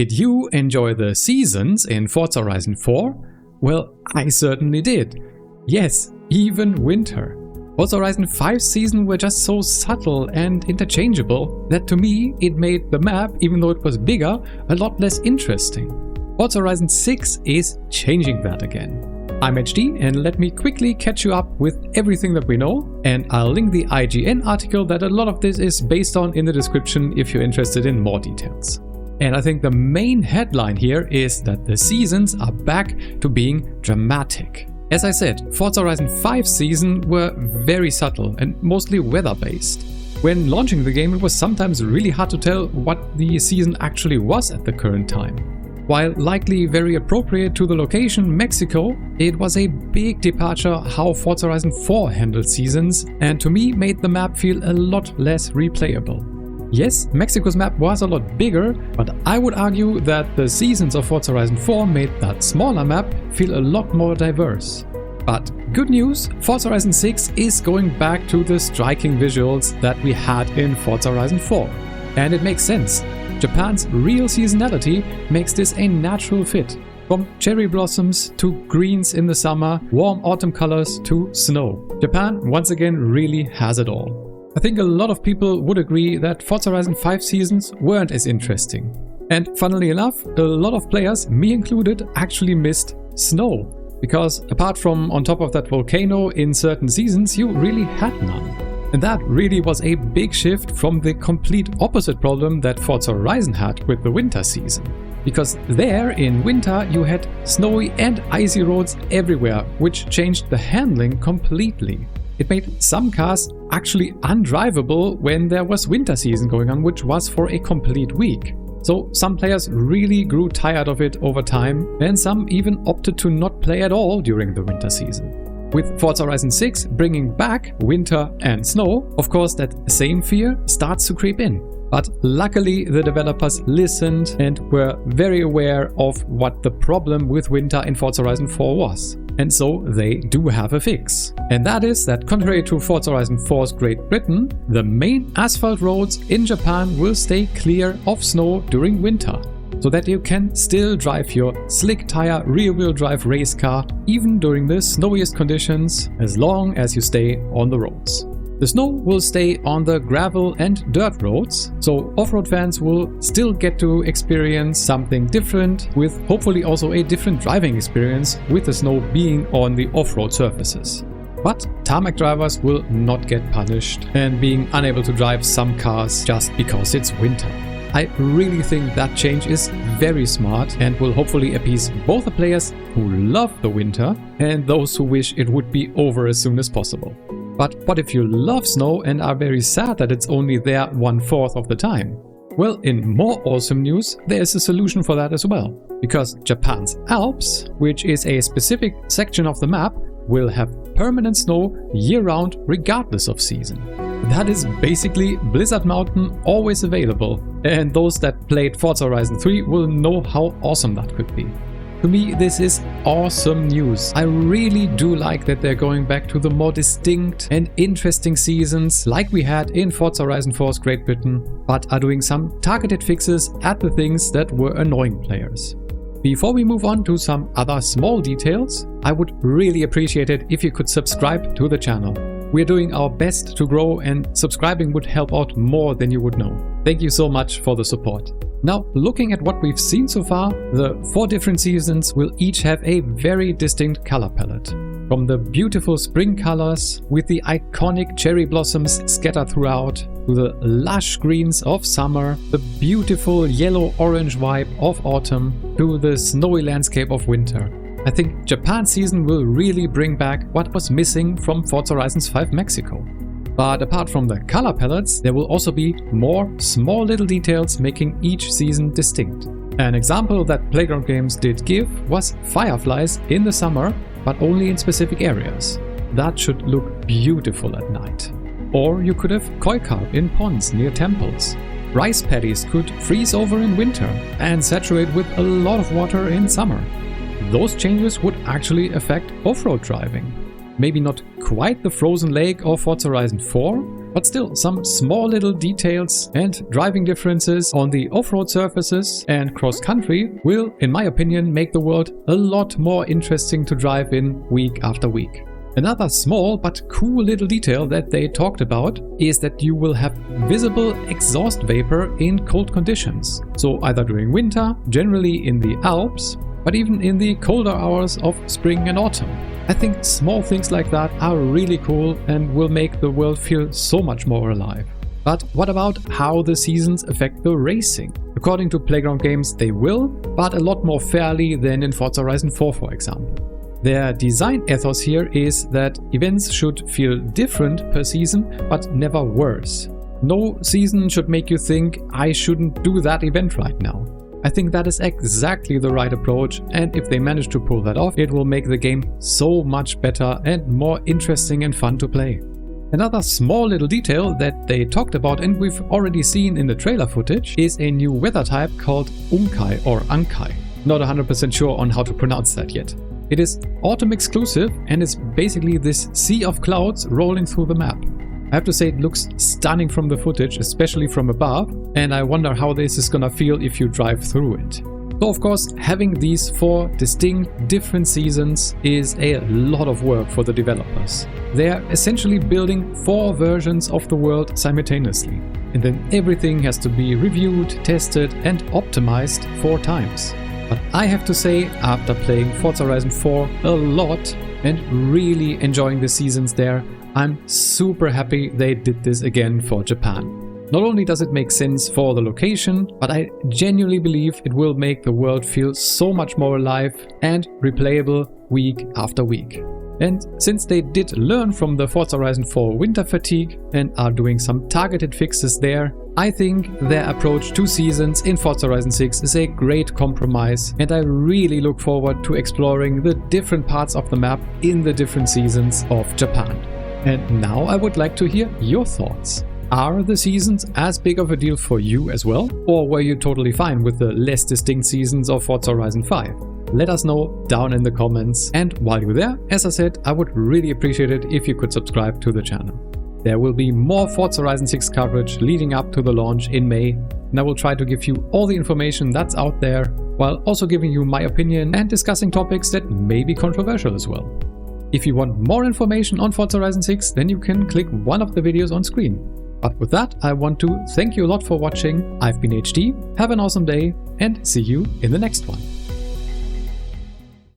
Did you enjoy the seasons in Forza Horizon 4? Well, I certainly did. Yes, even winter. Forza Horizon 5's seasons were just so subtle and interchangeable that to me it made the map, even though it was bigger, a lot less interesting. Forza Horizon 6 is changing that again. I'm HD and let me quickly catch you up with everything that we know, and I'll link the IGN article that a lot of this is based on in the description if you're interested in more details. And I think the main headline here is that the seasons are back to being dramatic. As I said, Forza Horizon 5 seasons were very subtle and mostly weather-based. When launching the game, it was sometimes really hard to tell what the season actually was at the current time. While likely very appropriate to the location, Mexico, it was a big departure how Forza Horizon 4 handled seasons, and to me made the map feel a lot less replayable. Yes, Mexico's map was a lot bigger, but I would argue that the seasons of Forza Horizon 4 made that smaller map feel a lot more diverse. But good news, Forza Horizon 6 is going back to the striking visuals that we had in Forza Horizon 4. And it makes sense. Japan's real seasonality makes this a natural fit. From cherry blossoms to greens in the summer, warm autumn colors to snow. Japan once again really has it all. I think a lot of people would agree that Forza Horizon 5 seasons weren't as interesting. And funnily enough, a lot of players, me included, actually missed snow. Because apart from on top of that volcano in certain seasons, you really had none. And that really was a big shift from the complete opposite problem that Forza Horizon had with the winter season. Because there, in winter, you had snowy and icy roads everywhere, which changed the handling completely. It made some cars actually undrivable when there was winter season going on, which was for a complete week. So some players really grew tired of it over time, and some even opted to not play at all during the winter season. With Forza Horizon 6 bringing back winter and snow, of course that same fear starts to creep in. But luckily the developers listened and were very aware of what the problem with winter in Forza Horizon 4 was. And so they do have a fix. And that is that contrary to Forza Horizon 4's Great Britain, the main asphalt roads in Japan will stay clear of snow during winter, so that you can still drive your slick tire rear-wheel drive race car even during the snowiest conditions, as long as you stay on the roads. The snow will stay on the gravel and dirt roads, so off-road fans will still get to experience something different, with hopefully also a different driving experience with the snow being on the off-road surfaces. But tarmac drivers will not get punished and being unable to drive some cars just because it's winter. I really think that change is very smart and will hopefully appease both the players who love the winter and those who wish it would be over as soon as possible. But what if you love snow and are very sad that it's only there 1/4 of the time? Well, in more awesome news, there is a solution for that as well. Because Japan's Alps, which is a specific section of the map, will have permanent snow year-round regardless of season. That is basically Blizzard Mountain always available, and those that played Forza Horizon 3 will know how awesome that could be. To me, this is awesome news. I really do like that they're going back to the more distinct and interesting seasons like we had in Forza Horizon 4's Great Britain, but are doing some targeted fixes at the things that were annoying players. Before we move on to some other small details, I would really appreciate it if you could subscribe to the channel. We're doing our best to grow, and subscribing would help out more than you would know. Thank you so much for the support. Now, looking at what we've seen so far, the 4 different seasons will each have a very distinct color palette. From the beautiful spring colors with the iconic cherry blossoms scattered throughout, to the lush greens of summer, the beautiful yellow-orange vibe of autumn, to the snowy landscape of winter. I think Japan's season will really bring back what was missing from Forza Horizon 5 Mexico. But apart from the color palettes, there will also be more small little details making each season distinct. An example that Playground Games did give was fireflies in the summer, but only in specific areas. That should look beautiful at night. Or you could have koi carp in ponds near temples. Rice paddies could freeze over in winter and saturate with a lot of water in summer. Those changes would actually affect off-road driving. Maybe not quite the frozen lake of Forza Horizon 4, But still, some small little details and driving differences on the off-road surfaces and cross-country will, in my opinion, make the world a lot more interesting to drive in week after week. Another small but cool little detail that they talked about is that you will have visible exhaust vapor in cold conditions. So either during winter, generally in the Alps, but even in the colder hours of spring and autumn. I think small things like that are really cool and will make the world feel so much more alive. But what about how the seasons affect the racing? According to Playground Games, they will, but a lot more fairly than in Forza Horizon 4, for example. Their design ethos here is that events should feel different per season, but never worse. No season should make you think, I shouldn't do that event right now. I think that is exactly the right approach, and if they manage to pull that off, it will make the game so much better and more interesting and fun to play. Another small little detail that they talked about and we've already seen in the trailer footage is a new weather type called Umkai or Ankai. Not 100% sure on how to pronounce that yet. It is autumn exclusive and is basically this sea of clouds rolling through the map. I have to say it looks stunning from the footage, especially from above, and I wonder how this is gonna feel if you drive through it. So of course, having these 4 distinct different seasons is a lot of work for the developers. They are essentially building 4 versions of the world simultaneously, and then everything has to be reviewed, tested and optimized 4 times. But I have to say, after playing Forza Horizon 4 a lot and really enjoying the seasons there, I'm super happy they did this again for Japan. Not only does it make sense for the location, but I genuinely believe it will make the world feel so much more alive and replayable week after week. And since they did learn from the Forza Horizon 4 winter fatigue and are doing some targeted fixes there, I think their approach to seasons in Forza Horizon 6 is a great compromise, and I really look forward to exploring the different parts of the map in the different seasons of Japan. And now I would like to hear your thoughts. Are the seasons as big of a deal for you as well? Or were you totally fine with the less distinct seasons of Forza Horizon 5? Let us know down in the comments. And while you're there, as I said, I would really appreciate it if you could subscribe to the channel. There will be more Forza Horizon 6 coverage leading up to the launch in May, and I will try to give you all the information that's out there, while also giving you my opinion and discussing topics that may be controversial as well. If you want more information on Forza Horizon 6, then you can click one of the videos on screen. But with that, I want to thank you a lot for watching. I've been HD, have an awesome day, and see you in the next one.